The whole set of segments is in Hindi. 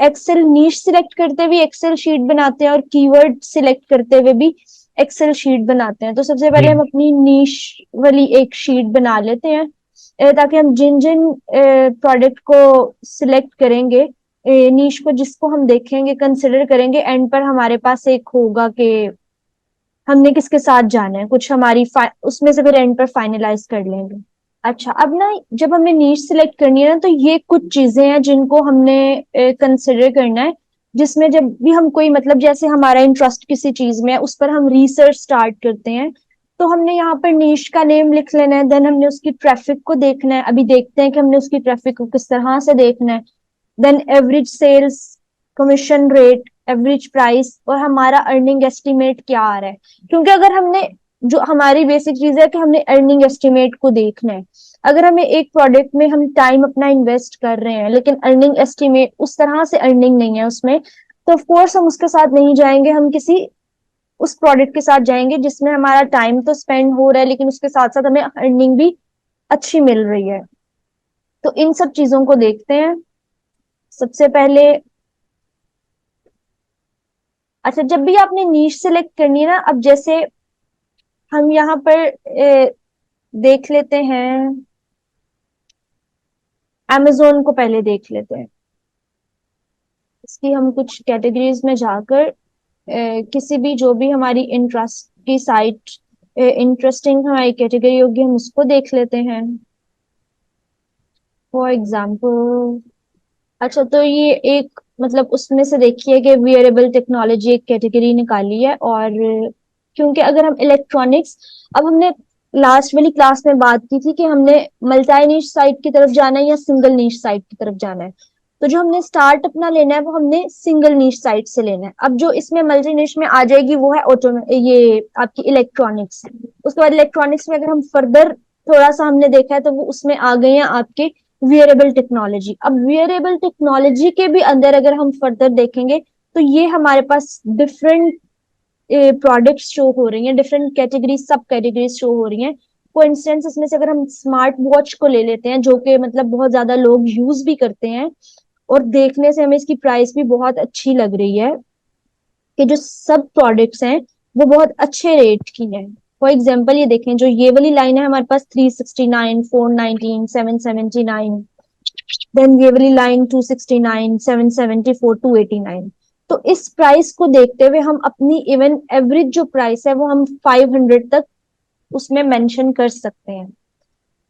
एक्सेल नीश सिलेक्ट करते हुए एक्सेल शीट बनाते हैं और कीवर्ड सिलेक्ट करते हुए भी एक्सेल शीट बनाते हैं। तो सबसे जी। पहले हम अपनी नीश वाली एक शीट बना लेते हैं, ताकि हम जिन जिन प्रोडक्ट को सिलेक्ट करेंगे, नीश को जिसको हम देखेंगे कंसिडर करेंगे, एंड पर हमारे पास एक होगा कि हमने किसके साथ जाना है, कुछ हमारी उसमें से फिर एंड पर फाइनलाइज कर लेंगे। अच्छा, अब ना जब हमें नीश सिलेक्ट करनी है ना, तो ये कुछ चीजें हैं जिनको हमने कंसिडर करना है, जिसमें जब भी हम कोई मतलब जैसे हमारा इंटरेस्ट किसी चीज में है, उस पर हम रिसर्च स्टार्ट करते हैं, तो हमने यहाँ पर नीश का नेम लिख लेना है। देन हमने उसकी ट्रैफिक को देखना है, अभी देखते हैं कि हमने उसकी ट्रैफिक को किस तरह से देखना है। Then average sales, commission rate, average price, और हमारा अर्निंग एस्टिमेट क्या आ रहा है। क्योंकि अगर हमने, जो हमारी बेसिक चीज है कि हमने अर्निंग एस्टिमेट को देखना है। अगर हमें एक प्रोडक्ट में हम टाइम अपना इन्वेस्ट कर रहे हैं लेकिन अर्निंग एस्टिमेट उस तरह से अर्निंग नहीं है उसमें, तो ऑफ कोर्स हम उसके साथ नहीं जाएंगे, हम किसी उस प्रोडक्ट के साथ जाएंगे जिसमें हमारा टाइम तो स्पेंड हो रहा है लेकिन उसके साथ साथ हमें अर्निंग भी अच्छी मिल रही है। तो इन सब चीजों को देखते हैं सबसे पहले। अच्छा, जब भी आपने नीश सेलेक्ट करनी है ना, अब जैसे हम यहाँ पर देख लेते हैं, amazon को पहले देख लेते हैं। इसकी हम कुछ कैटेगरीज में जाकर किसी भी जो भी हमारी इंटरेस्ट की साइट, इंटरेस्टिंग हमारी कैटेगरी होगी, हम उसको देख लेते हैं। फॉर एग्जाम्पल, अच्छा तो ये एक मतलब उसमें से देखिए कि वियरेबल टेक्नोलॉजी एक कैटेगरी निकाली है। और क्योंकि अगर हम इलेक्ट्रॉनिक्स, अब हमने लास्ट वाली क्लास में बात की थी कि हमने मल्टी नीश साइट की तरफ जाना है या सिंगल नीश साइट की तरफ जाना है। तो जो हमने स्टार्ट अपना लेना है वो हमने सिंगल नीश साइट से लेना है। अब जो इसमें मल्टी नीश में आ जाएगी वो है ये आपकी इलेक्ट्रॉनिक्स। उसके बाद इलेक्ट्रॉनिक्स में अगर हम फर्दर थोड़ा सा हमने देखा है तो वो उसमें आ गए हैं आपके वियरेबल टेक्नोलॉजी। अब वियरेबल टेक्नोलॉजी के भी अंदर अगर हम फर्दर देखेंगे तो ये हमारे पास डिफरेंट प्रोडक्ट्स शो हो रही हैं, डिफरेंट कैटेगरीज, सब कैटेगरीज शो हो रही हैं। फॉर इंस्टेंस इसमें से अगर हम स्मार्ट वॉच को ले लेते हैं, जो कि मतलब बहुत ज्यादा लोग यूज भी करते हैं, और देखने से हमें इसकी प्राइस भी बहुत अच्छी लग रही है, कि जो सब प्रोडक्ट्स हैं वो बहुत अच्छे रेट की हैं। फॉर एग्जाम्पल ये देखें, जो ये वाली लाइन है हमारे पास 369, 419, 779, देन ये वाली लाइन 269, 774, 289। तो इस प्राइस को देखते हुए हम अपनी इवन एवरेज जो प्राइस है वो हम 500 तक उसमें मेंशन कर सकते हैं।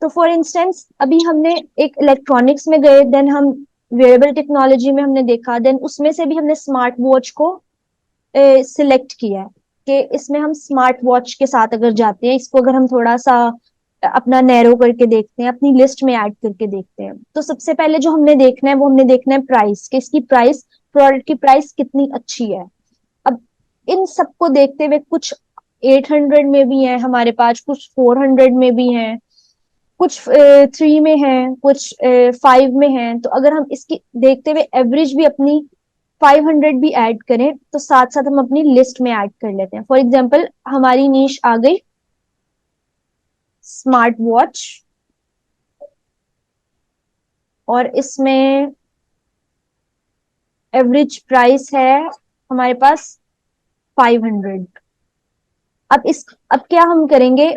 तो फॉर इंस्टेंस अभी हमने एक इलेक्ट्रॉनिक्स में गए, देन हम वेयरेबल टेक्नोलॉजी में हमने देखा, देन उसमें से भी हमने स्मार्ट वॉच को सिलेक्ट किया है कि इसमें हम स्मार्ट वॉच के साथ अगर जाते हैं, इसको अगर हम थोड़ा सा अपना नैरो करके देखते हैं, अपनी लिस्ट में ऐड करके देखते हैं, तो सबसे पहले जो हमने देखना है वो हमने देखना है प्राइस, कि इसकी प्राइस, प्रोडक्ट की प्राइस कितनी अच्छी है। अब इन सबको देखते हुए कुछ 800 में भी है हमारे पास, कुछ 400 में भी है, कुछ 3 में है, कुछ 5 में है। तो अगर हम इसकी देखते हुए एवरेज भी अपनी 500 भी ऐड करें तो साथ साथ हम अपनी लिस्ट में ऐड कर लेते हैं। फॉर एग्जाम्पल हमारी नीश आ गई स्मार्ट वॉच, और इसमें एवरेज प्राइस है हमारे पास 500। अब क्या हम करेंगे,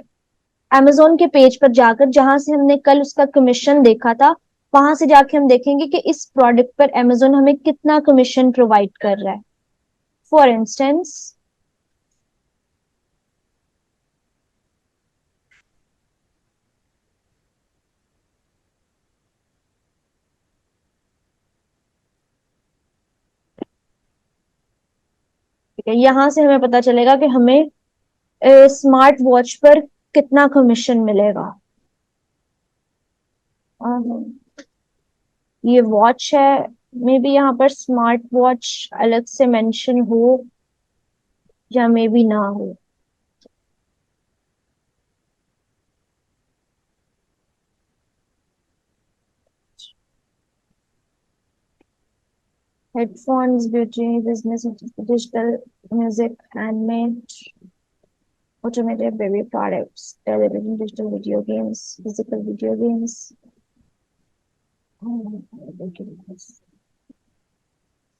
amazon के पेज पर जाकर जहां से हमने कल उसका कमीशन देखा था, वहां से जाके हम देखेंगे कि इस प्रोडक्ट पर amazon हमें कितना कमीशन प्रोवाइड कर रहा है। फॉर इंस्टेंस, ठीक है, यहां से हमें पता चलेगा कि हमें स्मार्ट वॉच पर कितना कमीशन मिलेगा। ये वॉच है, मे बी यहाँ पर स्मार्ट वॉच अलग से मेंशन हो या मे बी ना हो। Headphones, beauty, business, digital music, handmade, automotive, baby products, television, digital video games, physical video games.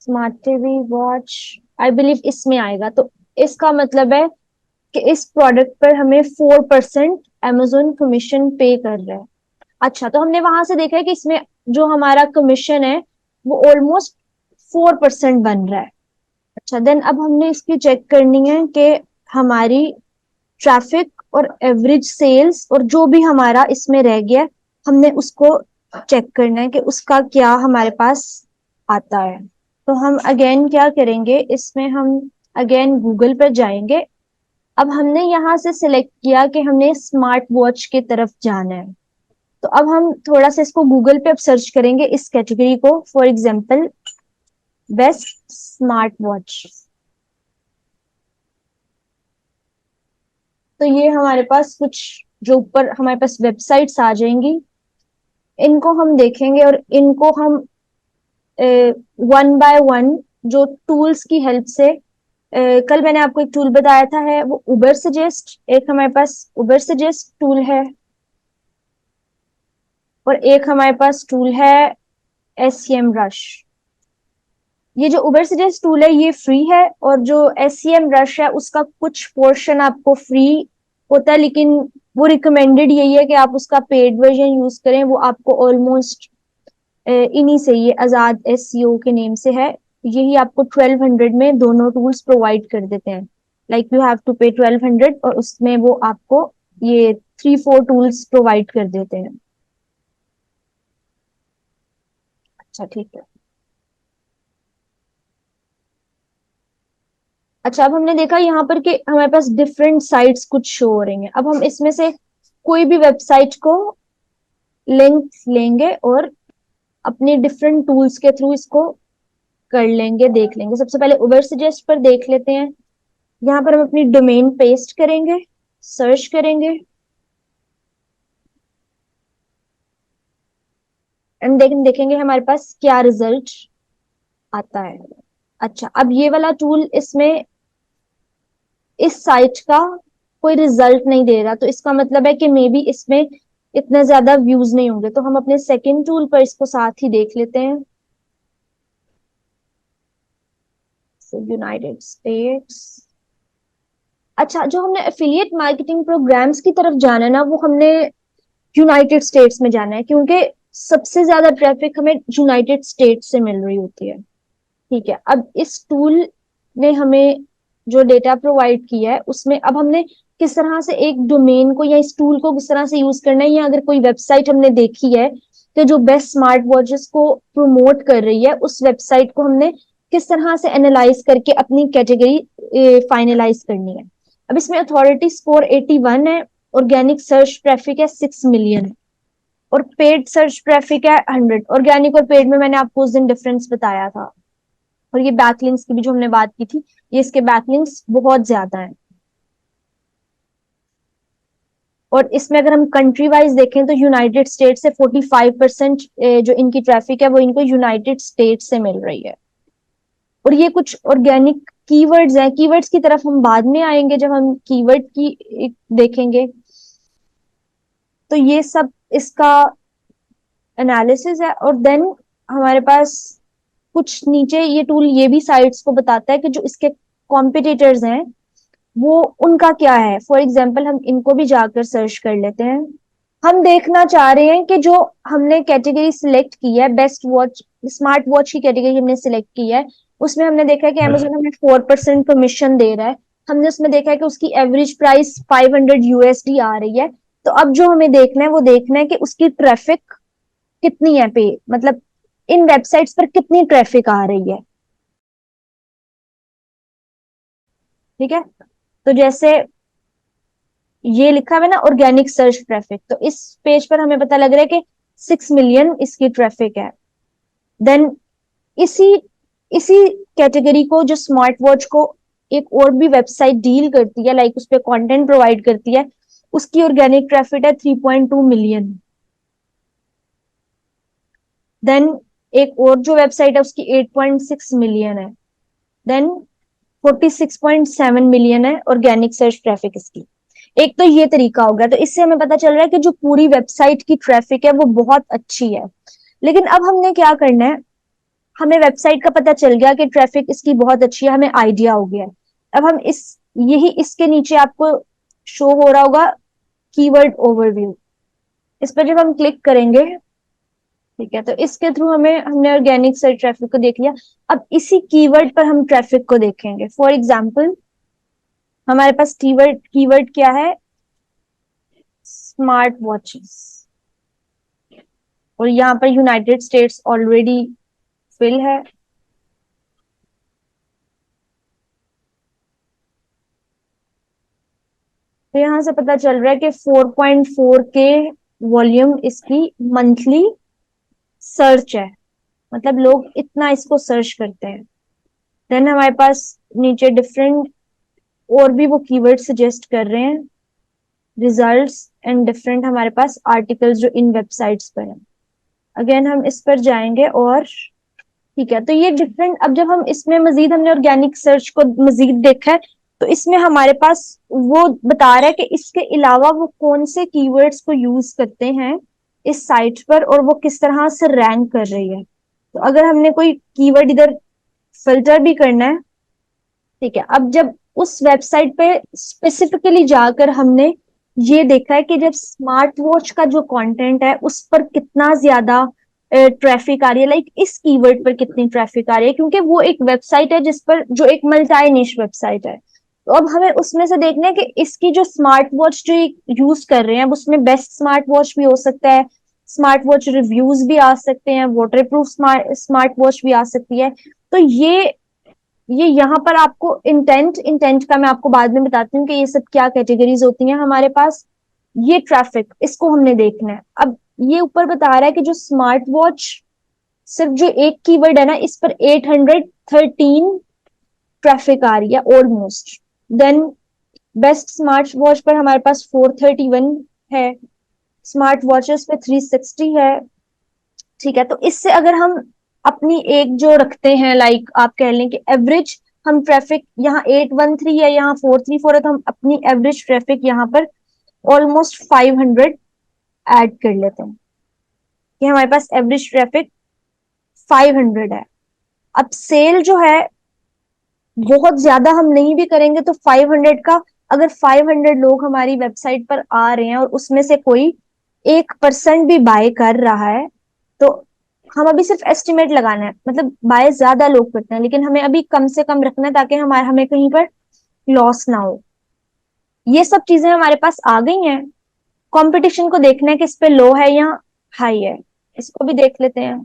Smart TV, watch, I believe इसमें आएगा। तो इसका मतलब है कि इस प्रोडक्ट पर हमें 4% Amazon कमीशन पे कर रहा है। अच्छा, तो हमने वहां से देखा है कि इसमें जो हमारा कमीशन है वो ऑलमोस्ट 4% बन रहा है। अच्छा, देन अब हमने इसकी चेक करनी है कि हमारी ट्रैफिक और एवरेज सेल्स और जो भी हमारा इसमें रह गया, हमने उसको चेक करना है कि उसका क्या हमारे पास आता है। तो हम अगेन क्या करेंगे, इसमें हम अगेन गूगल पर जाएंगे। अब हमने यहाँ से सिलेक्ट किया कि हमने स्मार्ट वॉच की तरफ जाना है। तो अब हम थोड़ा सा इसको गूगल पे अब सर्च करेंगे इस कैटेगरी को, for example best smart watch. तो ये हमारे पास कुछ जो ऊपर हमारे पास वेबसाइट्स आ जाएंगी, इनको हम देखेंगे और इनको हम वन बाय वन जो टूल्स की हेल्प से कल मैंने आपको एक टूल बताया था, है वो उबर सजेस्ट। एक हमारे पास उबर सजेस्ट टूल है और एक हमारे पास टूल है एसईएम रश। ये जो उबर सजेस्ट टूल है ये फ्री है, और जो एसईएम रश है उसका कुछ पोर्शन आपको फ्री होता है, लेकिन वो रिकमेंडेड यही है कि आप उसका पेड वर्जन यूज करें। वो आपको ऑलमोस्ट इन्हीं से, ये आजाद एसईओ के नेम से है, यही आपको 1200 में दोनों टूल्स प्रोवाइड कर देते हैं। लाइक यू हैव टू पे 1200 और उसमें वो आपको ये 3-4 टूल्स प्रोवाइड कर देते हैं। अच्छा ठीक है। अच्छा, अब हमने देखा यहाँ पर कि हमारे पास डिफरेंट साइट्स कुछ शो हो रही हैं। अब हम इसमें से कोई भी वेबसाइट को लिंक लेंगे और अपने डिफरेंट टूल्स के थ्रू इसको कर लेंगे, देख लेंगे। सबसे पहले उबर सजेस्ट पर देख लेते हैं। यहाँ पर हम अपनी डोमेन पेस्ट करेंगे, सर्च करेंगे एंड देखेंगे हमारे पास क्या रिजल्ट आता है। अच्छा, अब ये वाला टूल इसमें इस साइट का कोई रिजल्ट नहीं दे रहा, तो इसका मतलब है कि मे बी इसमें इतने ज्यादा व्यूज नहीं होंगे। तो हम अपने सेकंड टूल पर इसको साथ ही देख लेते हैं। United states. अच्छा, जो हमने एफिलिएट मार्केटिंग प्रोग्राम्स की तरफ जाना है ना, वो हमने यूनाइटेड स्टेट्स में जाना है, क्योंकि सबसे ज्यादा ट्रैफिक हमें यूनाइटेड स्टेट्स से मिल रही होती है। ठीक है, अब इस टूल ने हमें जो डेटा प्रोवाइड किया है उसमें अब हमने किस तरह से एक डोमेन को या इस टूल को किस तरह से यूज करना है, या अगर कोई वेबसाइट हमने देखी है तो जो बेस्ट स्मार्ट वॉचेस को प्रमोट कर रही है, उस वेबसाइट को हमने किस तरह से एनालाइज करके अपनी कैटेगरी फाइनलाइज करनी है। अब इसमें अथॉरिटी स्कोर 81 है, ऑर्गेनिक सर्च ट्रैफिक है 6 मिलियन और पेड सर्च ट्रैफिक है 100। ऑर्गेनिक और पेड में मैंने आपको उस दिन डिफरेंस बताया था। और ये बैकलिंक्स की भी जो हमने बात की थी, ये इसके बैकलिंक्स बहुत ज्यादा हैं। और इसमें अगर हम कंट्री वाइज देखें तो यूनाइटेड स्टेट से 45% जो इनकी ट्रैफिक है वो इनको यूनाइटेड स्टेट से मिल रही है। और ये कुछ ऑर्गेनिक कीवर्ड्स हैं, कीवर्ड्स की तरफ हम बाद में आएंगे जब हम कीवर्ड की देखेंगे। तो ये सब इसका एनालिसिस है। और देन हमारे पास कुछ नीचे ये टूल ये भी साइट्स को बताता है कि जो इसके कॉम्पिटिटर्स हैं वो उनका क्या है। फॉर एग्जाम्पल हम इनको भी जाकर सर्च कर लेते हैं। हम देखना चाह रहे हैं कि जो हमने कैटेगरी सिलेक्ट की है, बेस्ट वॉच स्मार्ट वॉच की कैटेगरी हमने सिलेक्ट की है, उसमें हमने देखा है कि अमेजोन हमें 4% कमीशन दे रहा है। हमने उसमें देखा है कि उसकी एवरेज प्राइस 500 यूएसडी आ रही है। तो अब जो हमें देखना है वो देखना है कि उसकी ट्रैफिक कितनी है, पे मतलब इन वेबसाइट्स पर कितनी ट्रैफिक आ रही है। ठीक है, तो जैसे ये लिखा हुआ है ना ऑर्गेनिक सर्च ट्रैफिक, तो इस पेज पर हमें पता लग रहा है कि 6 मिलियन इसकी ट्रैफिक है। देन इसी इसी कैटेगरी को जो स्मार्ट वॉच को एक और भी वेबसाइट डील करती है, लाइक उस पर कंटेंट प्रोवाइड करती है, उसकी ऑर्गेनिक ट्रैफिक है 3.2 मिलियन। देन एक और जो वेबसाइट है उसकी 8.6 मिलियन है। देन 46.7 मिलियन है ऑर्गेनिक सर्च ट्रैफिक इसकी। एक तो ये तरीका हो गया, तो इससे हमें पता चल रहा है कि जो पूरी वेबसाइट की ट्रैफिक है वो बहुत अच्छी है। लेकिन अब हमने क्या करना है, हमें वेबसाइट का पता चल गया कि ट्रैफिक इसकी बहुत अच्छी है, हमें आइडिया हो गया है। अब हम इस यही इसके नीचे आपको शो हो रहा होगा कीवर्ड ओवरव्यू। इस पर जब हम क्लिक करेंगे, ठीक है, तो इसके थ्रू हमने ऑर्गेनिक सर्च ट्रैफिक को देख लिया। अब इसी कीवर्ड पर हम ट्रैफिक को देखेंगे। फॉर एग्जाम्पल हमारे पास कीवर्ड कीवर्ड क्या है, स्मार्ट वॉचेस, और यहाँ पर यूनाइटेड स्टेट्स ऑलरेडी फिल है। तो यहाँ से पता चल रहा है कि 4.4 के वॉल्यूम इसकी मंथली सर्च है, मतलब लोग इतना इसको सर्च करते हैं। देन हमारे पास नीचे डिफरेंट और भी वो कीवर्ड सजेस्ट कर रहे हैं, रिजल्ट्स एंड डिफरेंट हमारे पास आर्टिकल्स जो इन वेबसाइट्स पर है। अगेन हम इस पर जाएंगे और ठीक है, तो ये डिफरेंट, अब जब हम इसमें मजीद हमने ऑर्गेनिक सर्च को मजीद देखा है, तो इसमें हमारे पास वो बता रहा है कि इसके अलावा वो कौन से कीवर्ड्स को यूज करते हैं इस साइट पर और वो किस तरह से रैंक कर रही है। तो अगर हमने कोई कीवर्ड इधर फिल्टर भी करना है, ठीक है, अब जब उस वेबसाइट पे स्पेसिफिकली जाकर हमने ये देखा है कि जब स्मार्ट वॉच का जो कंटेंट है उस पर कितना ज्यादा ट्रैफिक आ रही है, लाइक इस कीवर्ड पर कितनी ट्रैफिक आ रही है, क्योंकि वो एक वेबसाइट है जिस पर जो एक मल्टी निश वेबसाइट है। तो अब हमें उसमें से देखना है कि इसकी जो स्मार्ट वॉच जो यूज कर रहे हैं उसमें बेस्ट स्मार्ट वॉच भी हो सकता है, स्मार्ट वॉच रिव्यूज भी आ सकते हैं, वाटर प्रूफ स्मार्ट वॉच भी आ सकती है। तो ये यहाँ पर आपको इंटेंट इंटेंट का मैं आपको बाद में बताती हूँ कि ये सब क्या कैटेगरीज होती हैं हमारे पास। ये ट्रैफिक, इसको हमने देखना है। अब ये ऊपर बता रहा है कि जो स्मार्ट वॉच, सिर्फ जो एक कीवर्ड है ना, इस पर 813 ट्रैफिक आ रही है almost. Then best smart watch पर हमारे पास 431 है, स्मार्ट वॉचेस पे 360 है। ठीक है, तो इससे अगर हम अपनी एक जो रखते हैं, लाइक आप कह लें कि एवरेज, हम ट्रैफिक यहाँ 813 है, यहाँ 434 है, तो हम अपनी एवरेज ट्रैफिक यहाँ पर ऑलमोस्ट 500 ऐड कर लेते हैं कि हमारे पास एवरेज ट्रैफिक 500 है। अब सेल जो है बहुत ज्यादा हम नहीं भी करेंगे तो 500 का, अगर 500 लोग हमारी वेबसाइट पर आ रहे हैं और उसमें से कोई 1% भी बाय कर रहा है, तो हम अभी सिर्फ एस्टिमेट लगाना है, मतलब बाय ज्यादा लोग करते हैं लेकिन हमें अभी कम से कम रखना है ताकि हमें कहीं पर लॉस ना हो। ये सब चीजें हमारे पास आ गई हैं। कंपटीशन को देखना है कि इस पे लो है या हाई है, इसको भी देख लेते हैं।